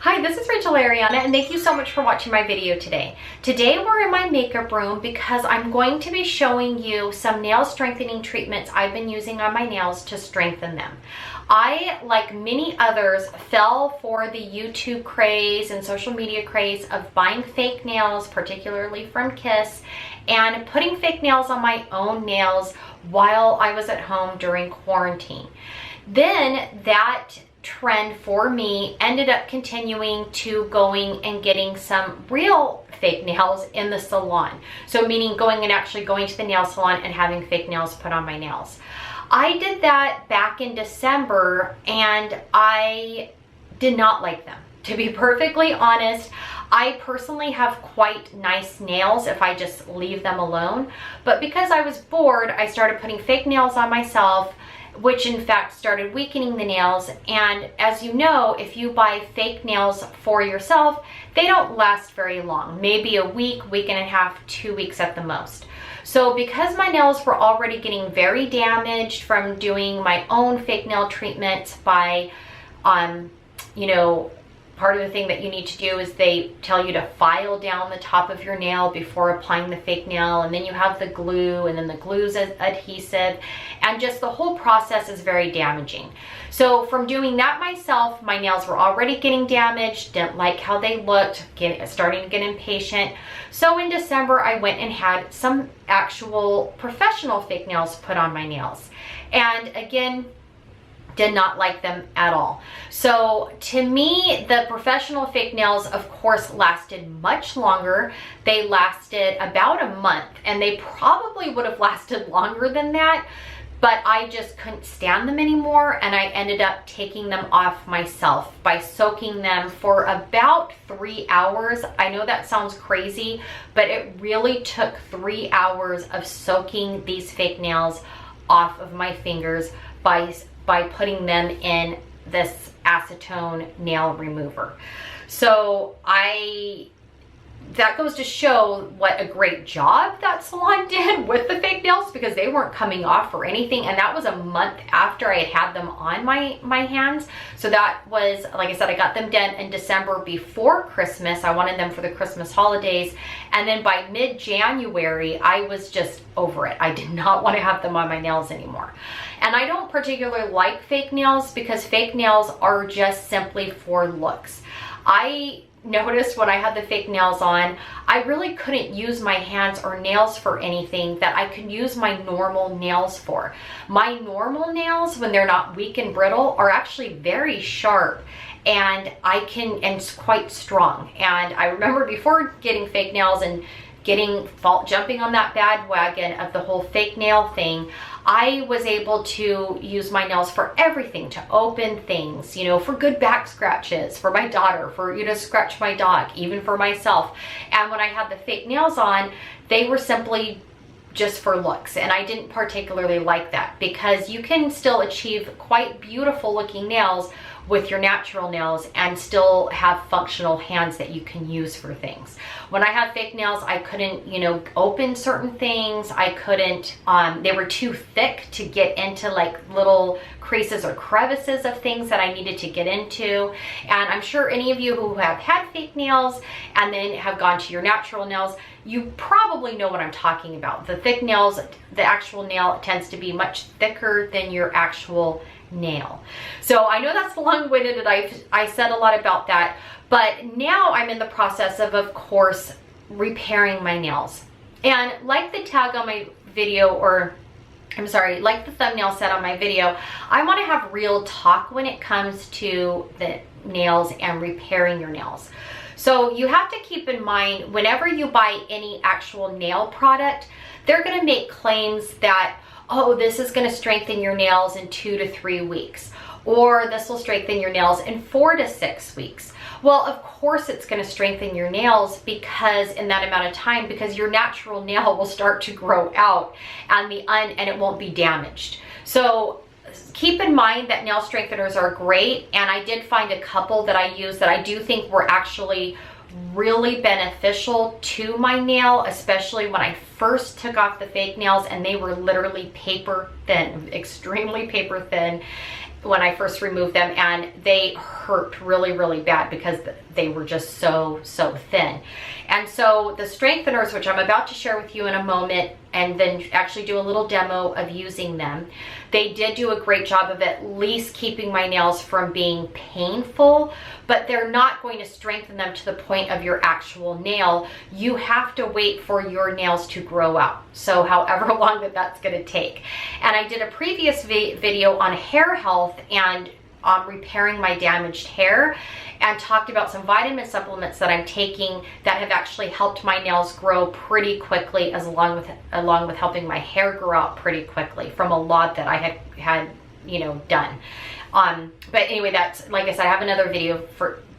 Hi, this is Ariana, and thank you so much for watching my video today. Today we're in my makeup room because I'm going to be showing you some nail strengthening treatments I've been using on my nails to strengthen them. I, like many others, fell for the YouTube craze and social media craze of buying fake nails, particularly from Kiss, and putting fake nails on my own nails while I was at home during quarantine. Then that trend for me ended up continuing to going and getting some real fake nails in the salon. So meaning going and actually going to the nail salon and having fake nails put on my nails. I did that back in December and I did not like them. To be perfectly honest, I personally have quite nice nails if I just leave them alone. But because I was bored, I started putting fake nails on myself, which in fact started weakening the nails. And as you know, if you buy fake nails for yourself, they don't last very long, maybe a week, week and a half, 2 weeks at the most. So because my nails were already getting very damaged from doing my own fake nail treatments by, part of the thing that you need to do is they tell you to file down the top of your nail before applying the fake nail, and then you have the glue, and then the glue's adhesive, and just the whole process is very damaging. So from doing that myself, my nails were already getting damaged, didn't like how they looked, starting to get impatient. So in December, I went and had some actual professional fake nails put on my nails. And again, did not like them at all. So to me, the professional fake nails, of course, lasted much longer. They lasted about a month, and they probably would have lasted longer than that, but I just couldn't stand them anymore, and I ended up taking them off myself by soaking them for about 3 hours. I know that sounds crazy, but it really took 3 hours of soaking these fake nails off of my fingers by putting them in this acetone nail remover. So that goes to show what a great job that salon did with the fake nails, because they weren't coming off or anything. And that was a month after I had them on my hands. So that was, like I said, I got them done in December before Christmas. I wanted them for the Christmas holidays. And then by mid-January, I was just over it. I did not want to have them on my nails anymore. And I don't particularly like fake nails because fake nails are just simply for looks. I noticed when I had the fake nails on, I really couldn't use my hands or nails for anything that I could use my normal nails for. My normal nails, when they're not weak and brittle, are actually very sharp, and it's quite strong. And I remember before getting fake nails and jumping on that bandwagon of the whole fake nail thing, I was able to use my nails for everything, to open things, for good back scratches, for my daughter, for, scratch my dog, even for myself. And when I had the fake nails on, they were simply just for looks. And I didn't particularly like that, because you can still achieve quite beautiful looking nails with your natural nails and still have functional hands that you can use for things. When I had fake nails, I couldn't, open certain things. I couldn't, they were too thick to get into like little creases or crevices of things that I needed to get into. And I'm sure any of you who have had fake nails and then have gone to your natural nails, you probably know what I'm talking about. The thick nails, the actual nail tends to be much thicker than your actual nail. So I know that's long-winded and I said a lot about that, but now I'm in the process of course, repairing my nails. And like the tag on my video, or I'm sorry, like the thumbnail said on my video, I want to have real talk when it comes to the nails and repairing your nails. So you have to keep in mind, whenever you buy any actual nail product, they're going to make claims that, oh, this is going to strengthen your nails in 2 to 3 weeks, or this will strengthen your nails in 4 to 6 weeks. Well, of course it's going to strengthen your nails because in that amount of time, because your natural nail will start to grow out and it won't be damaged. So keep in mind that nail strengtheners are great, and I did find a couple that I use that I do think were actually really beneficial to my nail, especially when I first took off the fake nails and they were literally paper thin, extremely paper thin. when I first removed them, and they hurt really, really bad because they were just so thin. And so the strengtheners, which I'm about to share with you in a moment, and then actually do a little demo of using them, they did do a great job of at least keeping my nails from being painful, but they're not going to strengthen them to the point of your actual nail. You have to wait for your nails to grow out. So however long that's going to take. And I did a previous video on hair health and on repairing my damaged hair, and talked about some vitamin supplements that I'm taking that have actually helped my nails grow pretty quickly, along with helping my hair grow out pretty quickly from a lot that I had done. But anyway, that's, like I said, I have another video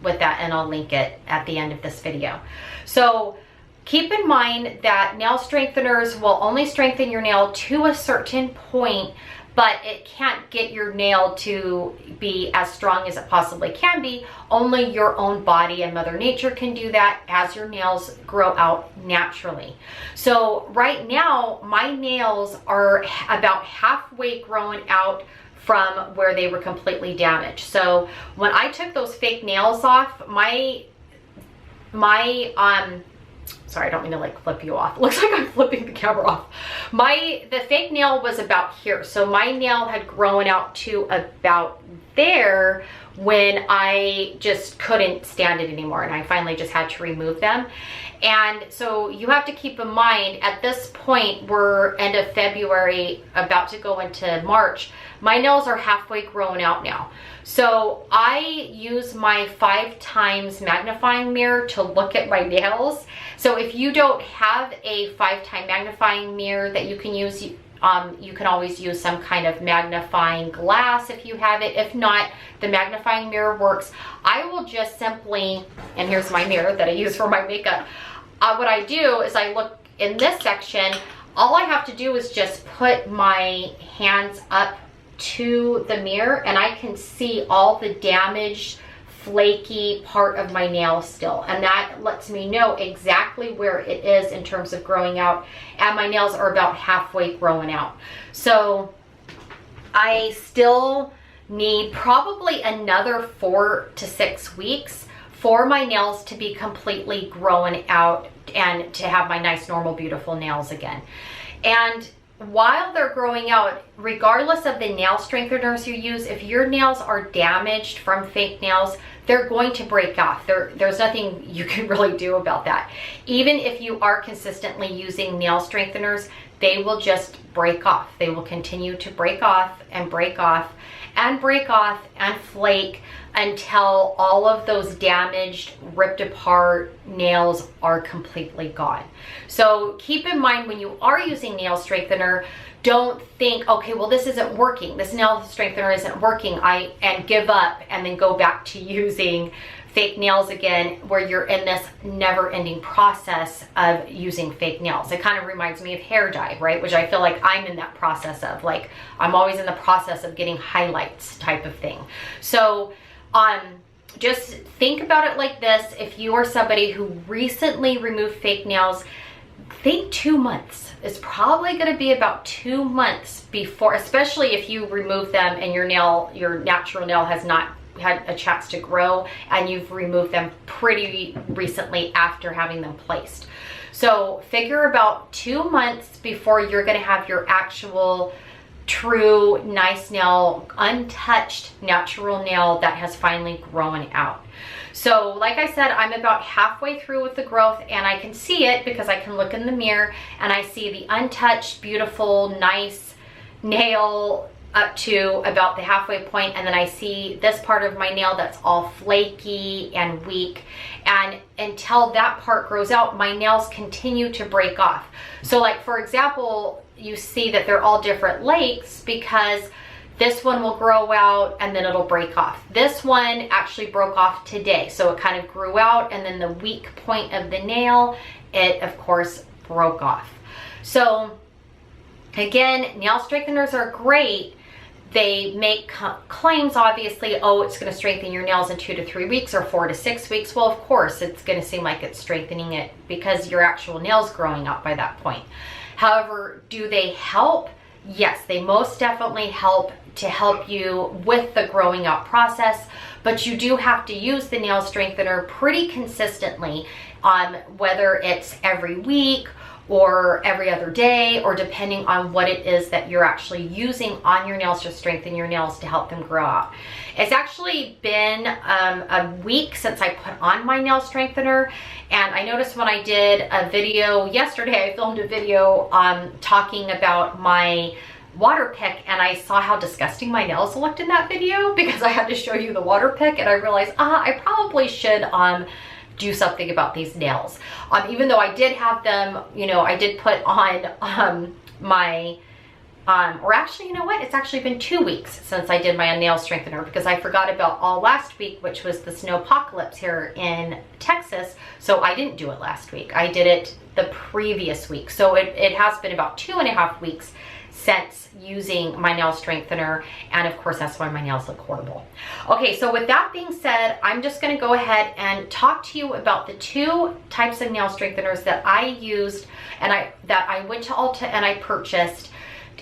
with that, and I'll link it at the end of this video. So keep in mind that nail strengtheners will only strengthen your nail to a certain point, but it can't get your nail to be as strong as it possibly can be. Only your own body and Mother Nature can do that as your nails grow out naturally. So right now, my nails are about halfway grown out from where they were completely damaged. So when I took those fake nails off, sorry, I don't mean to like flip you off. It looks like I'm flipping the camera off. The fake nail was about here. So my nail had grown out to about there when I just couldn't stand it anymore. And I finally just had to remove them. And so you have to keep in mind, at this point, we're end of February, about to go into March. My nails are halfway grown out now. So I use my 5x magnifying mirror to look at my nails. So if you don't have a 5x magnifying mirror that you can use, you can always use some kind of magnifying glass if you have it. If not, the magnifying mirror works. I will just simply, and here's my mirror that I use for my makeup. What I do is I look in this section. All I have to do is just put my hands up to the mirror, and I can see all the damaged, flaky part of my nail still, and that lets me know exactly where it is in terms of growing out, and my nails are about halfway growing out. So I still need probably another 4 to 6 weeks for my nails to be completely grown out and to have my nice, normal, beautiful nails again. And while they're growing out, regardless of the nail strengtheners you use, if your nails are damaged from fake nails, they're going to break off. There's nothing you can really do about that. Even if you are consistently using nail strengtheners, they will just break off. They will continue to break off and break off and break off and flake until all of those damaged, ripped apart nails are completely gone. So keep in mind, when you are using nail strengthener, don't think, okay, well, this isn't working. This nail strengthener isn't working. And give up and then go back to using fake nails again, where you're in this never-ending process of using fake nails. It kind of reminds me of hair dye, right? Which I feel like I'm in that process of. Like, I'm always in the process of getting highlights type of thing. So just think about it like this. If you are somebody who recently removed fake nails, think 2 months. It's probably going to be about 2 months before, especially if you remove them and your natural nail has not had a chance to grow, and you've removed them pretty recently after having them placed. So figure about 2 months before you're going to have your actual true nice nail, untouched natural nail that has finally grown out. So like I said, I'm about halfway through with the growth, and I can see it because I can look in the mirror and I see the untouched, beautiful, nice nail up to about the halfway point, and then I see this part of my nail that's all flaky and weak, and until that part grows out, my nails continue to break off. So like, for example, you see that they're all different lengths because this one will grow out and then it'll break off. This one actually broke off today, so it kind of grew out, and then the weak point of the nail, it of course broke off. So again, nail strengtheners are great. They make claims, obviously, oh, it's going to strengthen your nails in 2 to 3 weeks or 4 to 6 weeks. Well, of course, it's going to seem like it's strengthening it because your actual nail's growing out by that point. However, do they help? Yes, they most definitely help to help you with the growing out process, but you do have to use the nail strengthener pretty consistently, whether it's every week or every other day, or depending on what it is that you're actually using on your nails to strengthen your nails to help them grow out. It's actually been a week since I put on my nail strengthener, and I noticed when I did a video yesterday, I filmed a video talking about my water pick, and I saw how disgusting my nails looked in that video because I had to show you the water pick, and I realized I probably should do something about these nails. Even though I did have them, you know, I did put on my or actually, you know what, it's actually been 2 weeks since I did my nail strengthener, because I forgot about all last week, which was the snowpocalypse here in Texas, so I didn't do it last week. I did it the previous week, so it has been about 2.5 weeks since using my nail strengthener, and of course that's why my nails look horrible. Okay, so with that being said, I'm just going to go ahead and talk to you about the 2 types of nail strengtheners that I used, and that I went to Ulta and I purchased,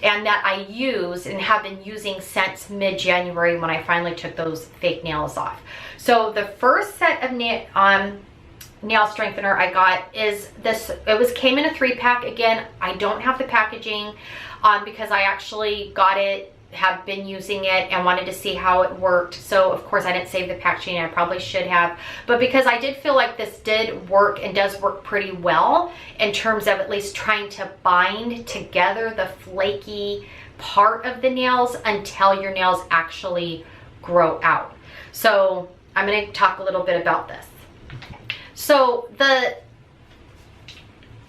and that I use and have been using since mid-January when I finally took those fake nails off. So the first set of nail strengthener I got is this. Came in a 3-pack. Again, I don't have the packaging because I actually got it, have been using it, and wanted to see how it worked. So of course I didn't save the packaging, I probably should have, but because I did feel like this did work and does work pretty well in terms of at least trying to bind together the flaky part of the nails until your nails actually grow out. So I'm going to talk a little bit about this. So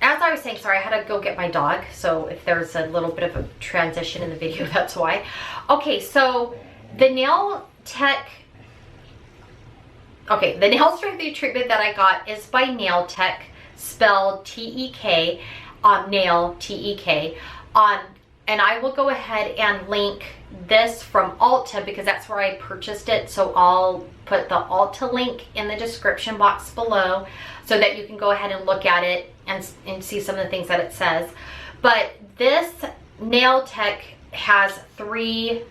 as I was saying, sorry, I had to go get my dog, so if there's a little bit of a transition in the video, that's why. Okay, so the Nail Tek, the nail strengthening treatment that I got is by Nail Tek, spelled T-E-K, nail, T-E-K. And I will go ahead and link this from Ulta because that's where I purchased it. So I'll put the Ulta link in the description box below so that you can go ahead and look at it and see some of the things that it says. But this Nail Tek has 3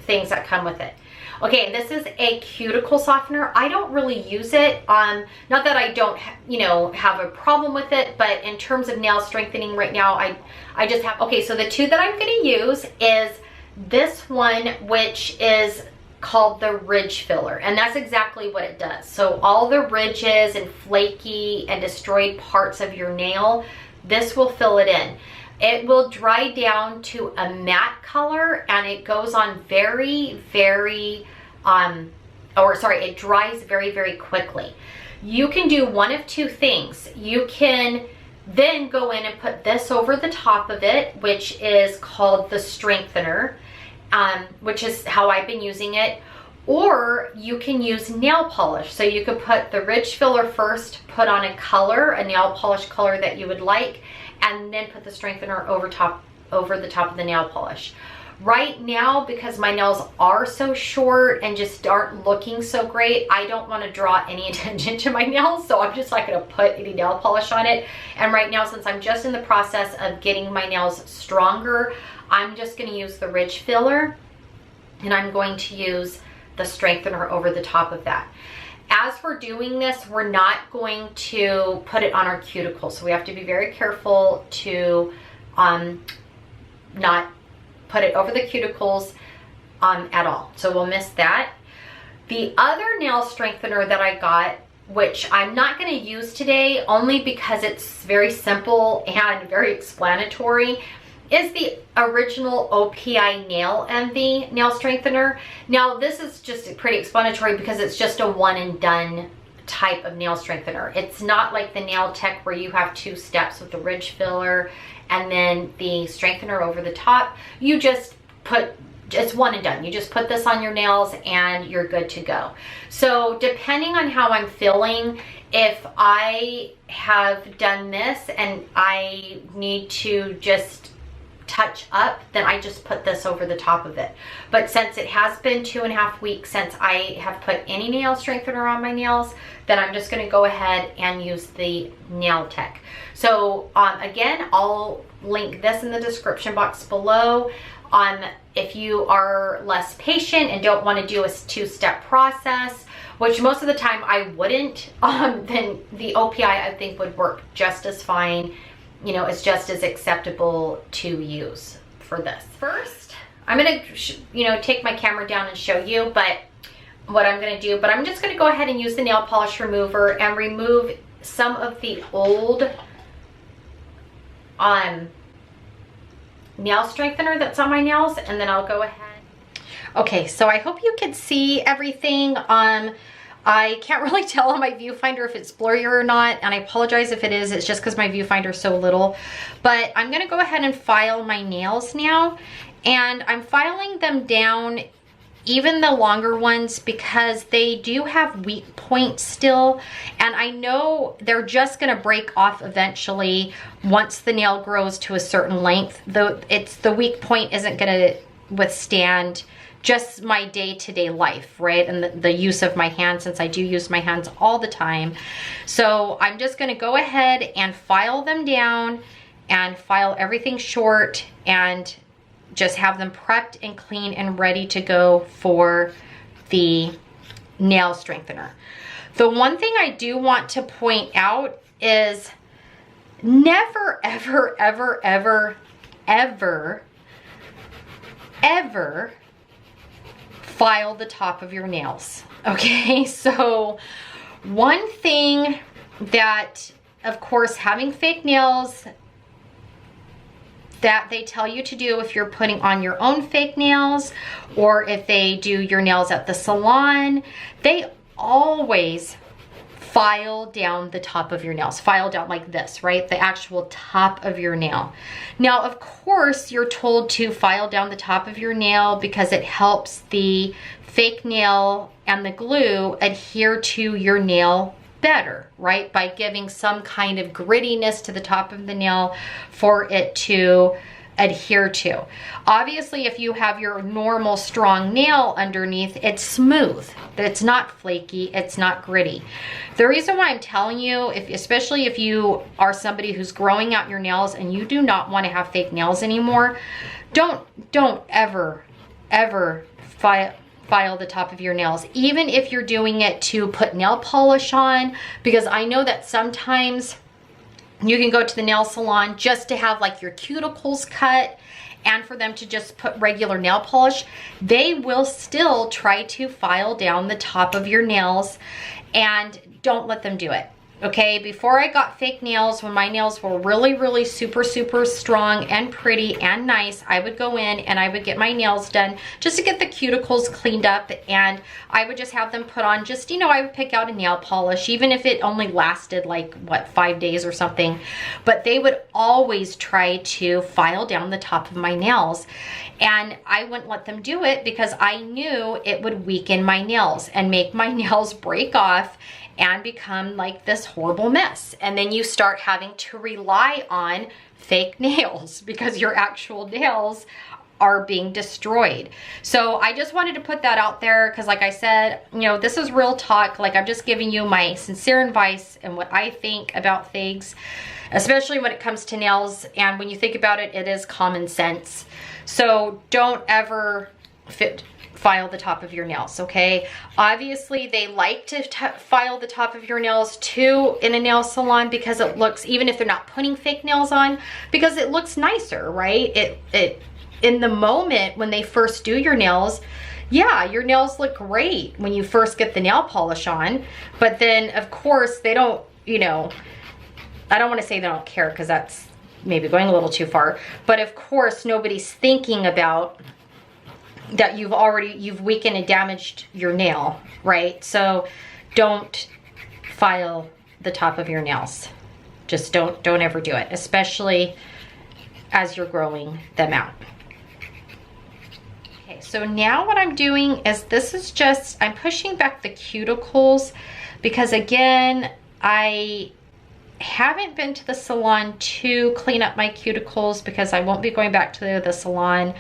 things that come with it. Okay, this is a cuticle softener. I don't really use it. Not that I don't, have a problem with it, but in terms of nail strengthening right now, I just have. Okay, so the 2 that I'm going to use is this one, which is called the ridge filler, and that's exactly what it does. So all the ridges and flaky and destroyed parts of your nail, this will fill it in. It will dry down to a matte color, and it goes on it dries very, very quickly. You can do one of 2 things. You can then go in and put this over the top of it, which is called the strengthener, which is how I've been using it. Or you can use nail polish. So you could put the ridge filler first, put on a color, a nail polish color that you would like, and then put the strengthener over the top of the nail polish. Right now, because my nails are so short and just aren't looking so great, I don't want to draw any attention to my nails, so I'm just not going to put any nail polish on it. And right now, since I'm just in the process of getting my nails stronger, I'm just going to use the ridge filler, and I'm going to use the strengthener over the top of that. As we're doing this, we're not going to put it on our cuticles, so we have to be very careful to not put it over the cuticles at all. So we'll miss that. The other nail strengthener that I got, which I'm not going to use today only because it's very simple and very explanatory, is the original O.P.I Nail Envy nail strengthener. Now this is just pretty explanatory because it's just a one and done type of nail strengthener. It's not like the Nail Tek where you have 2 steps with the ridge filler and then the strengthener over the top. You just it's one and done. You just put this on your nails and you're good to go. So depending on how I'm feeling, if I have done this and I need to just touch up, then I just put this over the top of it. But since it has been 2.5 weeks since I have put any nail strengthener on my nails, then I'm just going to go ahead and use the Nail Tek. So again, I'll link this in the description box below. If you are less patient and don't want to do a 2-step process, which most of the time I wouldn't, then the O.P.I I think would work just as fine. You know, it's just as acceptable to use for this. First, I'm gonna, take my camera down and show you, but what I'm gonna do, but I'm just gonna go ahead and use the nail polish remover and remove some of the old nail strengthener that's on my nails, and then I'll go ahead. Okay, so I hope you can see everything. I can't really tell on my viewfinder if it's blurry or not, and I apologize if it is. It's just because my viewfinder is so little. But I'm gonna go ahead and file my nails now, and I'm filing them down, even the longer ones, because they do have weak points still, and I know they're just gonna break off eventually once the nail grows to a certain length. Though the weak point isn't gonna withstand just my day-to-day life, right? And the use of my hands, since I do use my hands all the time. So I'm just gonna go ahead and file them down and file everything short and just have them prepped and clean and ready to go for the nail strengthener. The one thing I do want to point out is never, ever, ever, ever, ever, ever file the top of your nails, okay? So one thing that, of course, having fake nails, that they tell you to do if you're putting on your own fake nails, or if they do your nails at the salon, they always file down the top of your nails. File down like this, right? The actual top of your nail. Now, of course, you're told to file down the top of your nail because it helps the fake nail and the glue adhere to your nail better, right? By giving some kind of grittiness to the top of the nail for it to adhere to. Obviously, if you have your normal strong nail underneath, it's smooth. It's not flaky, it's not gritty. The reason why I'm telling you, especially if you are somebody who's growing out your nails and you do not want to have fake nails anymore, don't ever file the top of your nails, even if you're doing it to put nail polish on, because I know that sometimes you can go to the nail salon just to have like your cuticles cut and for them to just put regular nail polish. They will still try to file down the top of your nails, and don't let them do it. Okay, before I got fake nails, when my nails were really, really super, super strong and pretty and nice, I would go in and I would get my nails done just to get the cuticles cleaned up, and I would just have them put on just, I would pick out a nail polish, even if it only lasted like, what, 5 days or something. But they would always try to file down the top of my nails, and I wouldn't let them do it because I knew it would weaken my nails and make my nails break off and become like this horrible mess. And then you start having to rely on fake nails because your actual nails are being destroyed. So I just wanted to put that out there because, like I said, this is real talk. Like, I'm just giving you my sincere advice and what I think about things, especially when it comes to nails. And when you think about it, it is common sense. So don't ever file the top of your nails, okay? Obviously, they like to file the top of your nails too in a nail salon because it looks, even if they're not putting fake nails on, because it looks nicer, right? It in the moment when they first do your nails, yeah, your nails look great when you first get the nail polish on, but then of course they don't, I don't want to say they don't care because that's maybe going a little too far, but of course nobody's thinking about that you've weakened and damaged your nail, right? So don't file the top of your nails. Just don't ever do it, especially as you're growing them out. Okay, so now what I'm doing is I'm pushing back the cuticles because, again, I haven't been to the salon to clean up my cuticles because I won't be going back to the salon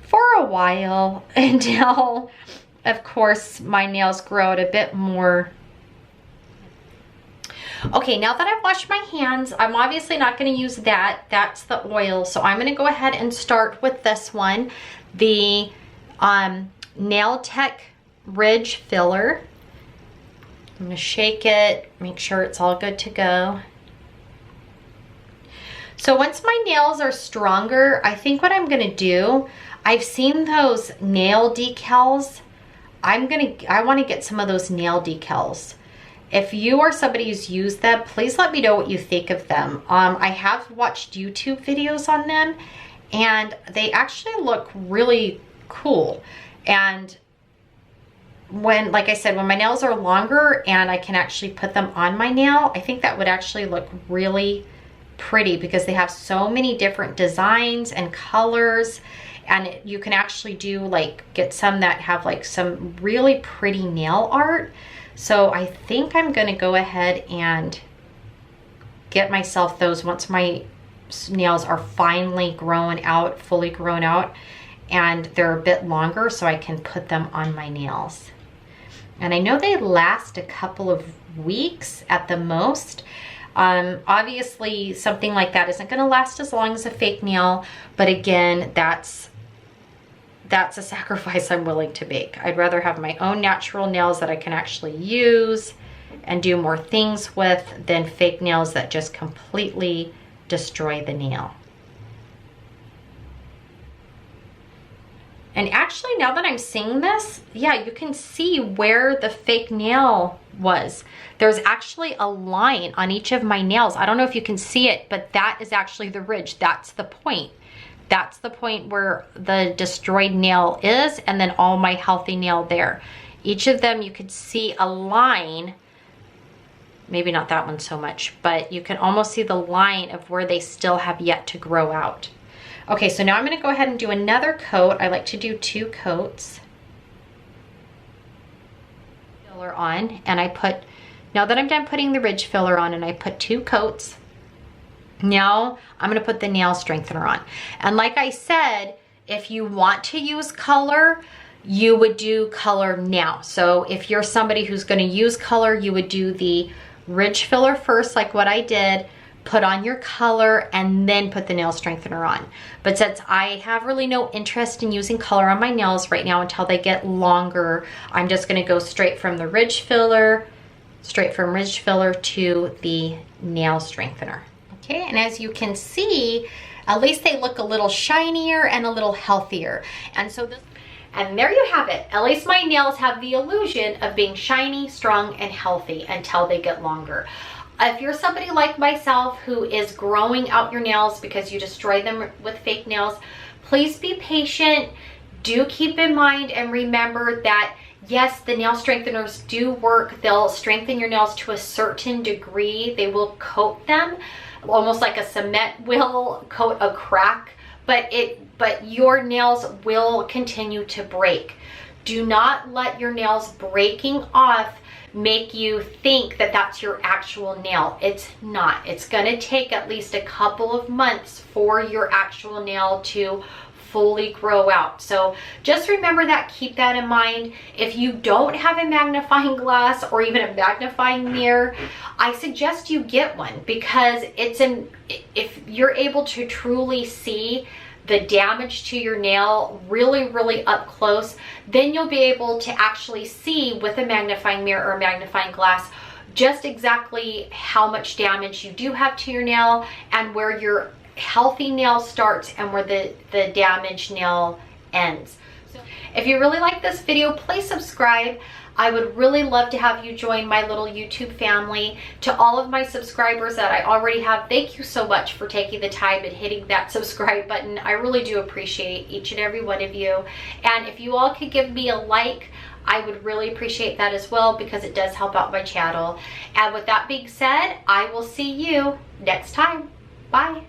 for a while until, of course, my nails grow out a bit more. Okay, now that I've washed my hands, I'm obviously not going to use that. That's the oil. So I'm going to go ahead and start with this one, the Nail Tek Ridge Filler. I'm going to shake it, make sure it's all good to go. So once my nails are stronger, I think what I'm going to do, I've seen those nail decals. I want to get some of those nail decals. If you are somebody who's used them, please let me know what you think of them. I have watched YouTube videos on them and they actually look really cool. And when, like I said, when my nails are longer and I can actually put them on my nail, I think that would actually look really pretty because they have so many different designs and colors. And you can actually do like, get some that have like some really pretty nail art. So I think I'm gonna go ahead and get myself those once my nails are finally grown out, fully grown out, and they're a bit longer so I can put them on my nails. And I know they last a couple of weeks at the most. Obviously something like that isn't gonna last as long as a fake nail, but again, that's a sacrifice I'm willing to make. I'd rather have my own natural nails that I can actually use and do more things with than fake nails that just completely destroy the nail. And actually, now that I'm seeing this, yeah, you can see where the fake nail was. There's actually a line on each of my nails. I don't know if you can see it, but that is actually the ridge. That's the point. That's the point where the destroyed nail is, and then all my healthy nail there. Each of them, you could see a line, maybe not that one so much, but you can almost see the line of where they still have yet to grow out. Okay, so now I'm gonna go ahead and do another coat. I like to do 2 coats. Filler on, and I put, now that I'm done putting the ridge filler on and I put 2 coats, now I'm gonna put the nail strengthener on. And like I said, if you want to use color, you would do color now. So if you're somebody who's gonna use color, you would do the ridge filler first, like what I did, put on your color, and then put the nail strengthener on. But since I have really no interest in using color on my nails right now until they get longer, I'm just gonna go straight from the ridge filler, to the nail strengthener. Okay, and as you can see, at least they look a little shinier and a little healthier. And so this, and there you have it. At least my nails have the illusion of being shiny, strong, and healthy until they get longer. If you're somebody like myself who is growing out your nails because you destroyed them with fake nails, please be patient. Do keep in mind and remember that yes, the nail strengtheners do work. They'll strengthen your nails to a certain degree. They will coat them almost like a cement will coat a crack, but your nails will continue to break. Do not let your nails breaking off make you think that that's your actual nail. It's not. It's gonna take at least a couple of months for your actual nail to fully grow out. So just remember that, keep that in mind. If you don't have a magnifying glass or even a magnifying mirror, I suggest you get one because if you're able to truly see the damage to your nail really up close, then you'll be able to actually see with a magnifying mirror or a magnifying glass just exactly how much damage you do have to your nail and where your healthy nail starts and where the damaged nail ends. So if you really like this video, please subscribe. I would really love to have you join my little YouTube family. To all of my subscribers that I already have, thank you so much for taking the time and hitting that subscribe button. I really do appreciate each and every one of you. And if you all could give me a like, I would really appreciate that as well because it does help out my channel. And with that being said, I will see you next time. Bye.